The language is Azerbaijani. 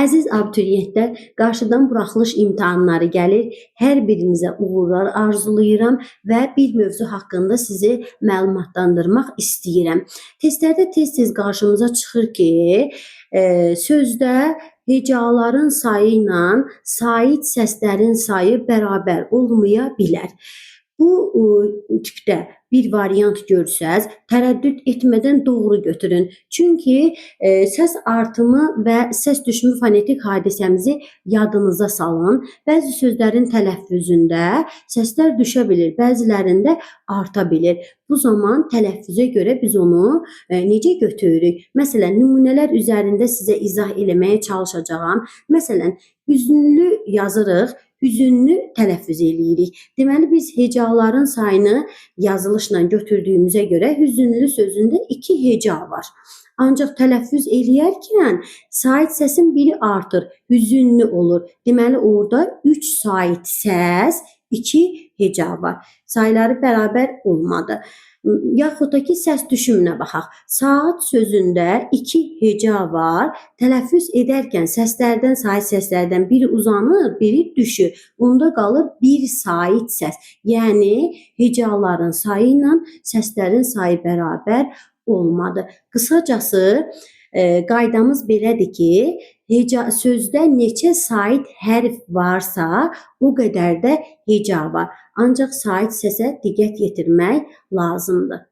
Əziz abituriyentlər, qarşıdan buraxılış imtahanları gəlir. Hər birinizə uğurlar arzulayıram və bir mövzu haqqında sizi məlumatlandırmaq istəyirəm. Testlərdə tez-tez qarşımıza çıxır ki, sözdə hecaların sayı ilə sait səslərin sayı bərabər olmaya bilər. Bu tipdə bir variant görsəz, tərəddüd etmədən doğru götürün. Çünki səs artımı və səs düşümü fonetik hadisəmizi yadınıza salın. Bəzi sözlərin tələffüzündə səslər düşə bilir, bəzilərində arta bilir. Bu zaman tələffüzə görə biz onu necə götürürük? Məsələn, nümunələr üzərində sizə izah eləməyə çalışacağam. Məsələn, hüznlü yazırıq, hüzünlü tələffüz eləyirik. Deməli, biz hecaların sayını yazılışla götürdüyümüzə görə hüzünlü sözündə 2 heca var. Ancaq tələffüz eləyərkən sait səsin biri artır, hüzünlü olur. Deməli, orada 3 sait səs, 2 heca var. Sayları bərabər olmadı. Yaxud da ki, səs düşümünə baxaq. Saat sözündə 2 heca var. Tələffüz edərkən səslərdən, sait səslərdən biri uzanır, biri düşür. Onda qalır bir sait səs. Yəni, hecaların sayı ilə səslərin sayı bərabər olmadı. Qısacası, qaydamız belədir ki, sözdə neçə sait hərf varsa, o qədər də heca var. Ancaq sait səsə diqqət yetirmək lazımdır.